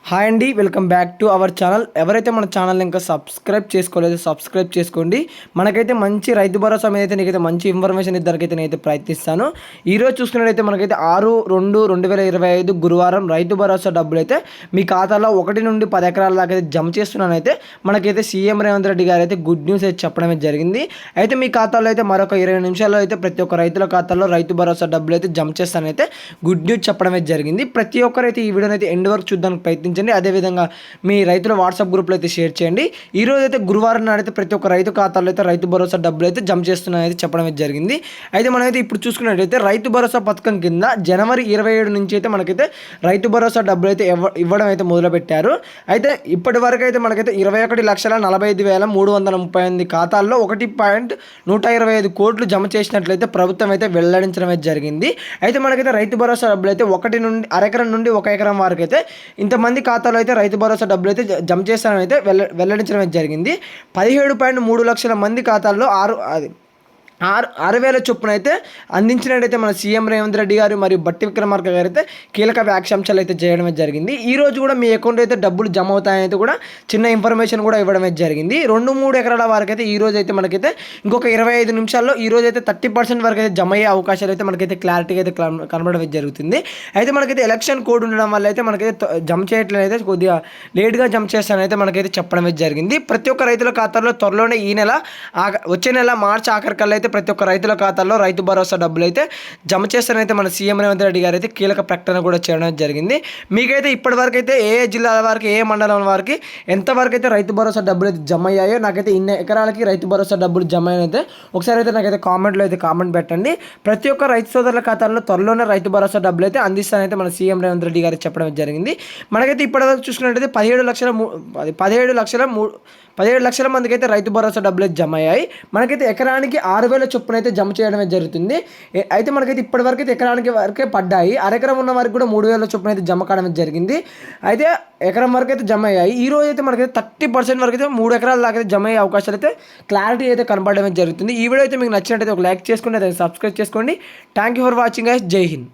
Hi అండి, welcome back to our channel. ఎవరైతే మన ఛానల్ ఇంకా సబ్స్క్రైబ్ చేసుకోలేదో సబ్స్క్రైబ్ చేసుకోండి. మనకైతే మంచి రైతు భరోసా మీద అయితే నీకైతే మంచి ఇన్ఫర్మేషన్ ఇద్దరికైతే నేనైతే ప్రయత్నిస్తాను. ఈరోజు చూసుకున్నట్టయితే మనకైతే 6/2/2025 గురువారం రైతు భరోసా డబ్బులు అయితే మీ ఖాతాలో 1 నుండి 10 ఎకరాల దాకా అయితే జమ చేస్తున్నానైతే మనకైతే సీఎం రేవంత్ రెడ్డి గారు అయితే గుడ్ న్యూస్ అయితే చెప్పడమే జరిగింది. అయితే మీ ఖాతాలో అయితే మరొక 20 నిమిషాల్లో అయితే ప్రతి ఒక్క రైతుల ఖాతాలో రైతు భరోసా డబ్బులు అయితే జమ చేస్తానైతే గుడ్ న్యూస్ చెప్పడమే జరిగింది. ప్రతి ఒక్కరైతే ఈ వీడియోని అయితే ఎండ్ వరకు చూడడానికి ప్రయత్నించండి. అదేవిధంగా మీ రైతుల వాట్సాప్ గ్రూప్లో అయితే షేర్ చేయండి. ఈ రోజు అయితే గురువారం నాడైతే ప్రతి ఒక్క రైతు ఖాతాలో అయితే రైతు భరోసా డబ్బులు అయితే జమ చేస్తున్నాయని అయితే చెప్పడం అయితే జరిగింది. అయితే మనమైతే ఇప్పుడు చూసుకున్నట్టయితే రైతు భరోసా పథకం కింద జనవరి 27 నుంచి అయితే మనకైతే రైతు భరోసా డబ్బులు అయితే ఇవ్వడం అయితే మొదలుపెట్టారు. అయితే ఇప్పటి వరకు అయితే మనకైతే 21,45,338 ఖాతాల్లో 1.125 కోట్లు జమ చేసినట్లయితే ప్రభుత్వం అయితే వెల్లడించడం అయితే జరిగింది. అయితే మనకైతే రైతు భరోసా డబ్బులు అయితే 1 నుండి అరెకరం నుండి 1 ఎకరం వరకు అయితే ఇంతమంది ఖాతాలో అయితే రైతు భరోసా డబ్బులు అయితే జమ చేస్తారని అయితే వెల్లడించడం అయితే జరిగింది. 17.3 లక్షల మంది ఖాతాల్లో 6,000 చొప్పున అయితే అందించినట్టయితే మన సీఎం రేవంత్ రెడ్డి గారు మరియు బట్టి విక్రమార్క గారు అయితే కీలక వ్యాఖ్యాంశాలు అయితే చేయడం జరిగింది. ఈ రోజు కూడా మీ అకౌంట్ అయితే డబ్బులు జమ అవుతాయని అయితే కూడా చిన్న ఇన్ఫర్మేషన్ కూడా ఇవ్వడం జరిగింది. 2-3 ఎకరాల వరకు అయితే ఈ రోజు అయితే మనకైతే ఇంకొక 25 నిమిషాల్లో ఈ రోజు అయితే 30% వరకు అయితే జమ అయ్యే అవకాశాలు అయితే మనకైతే క్లారిటీగా అయితే కనబడడం జరుగుతుంది. అయితే మనకైతే ఎలక్షన్ కోడ్ ఉండడం వల్ల అయితే మనకైతే జమ చేయట్లేదు, అయితే కొద్దిగా లేట్గా జమ చేస్తానైతే మనకైతే చెప్పడం జరిగింది. ప్రతి ఒక్క రైతుల ఖాతాలో త్వరలోనే ఈ నెల వచ్చే నెల మార్చి ఆఖరికల్లా అయితే ప్రతి ఒక్క రైతుల ఖాతాల్లో రైతు భరోసా డబ్బులు అయితే జమ చేస్తానైతే మన సీఎం రేవంత్ రెడ్డి గారు అయితే కీలక ప్రకటన కూడా చేయడం జరిగింది. మీకైతే ఇప్పటివరకు అయితే ఏ జిల్లాల వారికి ఏ మండలం వారికి ఎంతవరకు అయితే రైతు భరోసా డబ్బులు అయితే జమ అయ్యాయో, నాకైతే ఇన్ని ఎకరాలకి రైతు భరోసా డబ్బులు జమ అయితే ఒకసారి అయితే నాకైతే కామెంట్లో అయితే కామెంట్ పెట్టండి. ప్రతి ఒక్క రైతు సోదరుల ఖాతాల్లో త్వరలోనే రైతు భరోసా డబ్బులు అయితే అందిస్తానైతే మన సీఎం రేవంత్ రెడ్డి గారు చెప్పడం జరిగింది. మనకైతే ఇప్పటివరకు చూసుకున్నట్టయితే 17 లక్షల మందికి అయితే రైతు భరోసా డబ్బులు అయితే జమ అయ్యాయి. మనకైతే ఎకరానికి 6,000 చొప్పున అయితే జమ చేయడమే జరుగుతుంది. అయితే మనకైతే ఇప్పటివరకు అయితే ఎకరానికి వరకే పడ్డాయి. అరెకరం ఉన్న వారికి కూడా 3,000 చొప్పున అయితే జమ కావడం జరిగింది. అయితే ఎకరం వరకు అయితే జమ అయ్యాయి. ఈ రోజు అయితే మనకైతే 30% వరకు అయితే 3 ఎకరాల దాకా అయితే జమ అయ్యే అవకాశాలు అయితే క్లారిటీ అయితే కనబడడం జరుగుతుంది. ఈ వీడియో అయితే మీకు నచ్చినట్టయితే ఒక లైక్ చేసుకోండి, అదే సబ్స్క్రైబ్ చేసుకోండి. Thank you for watching guys. జై హింద్.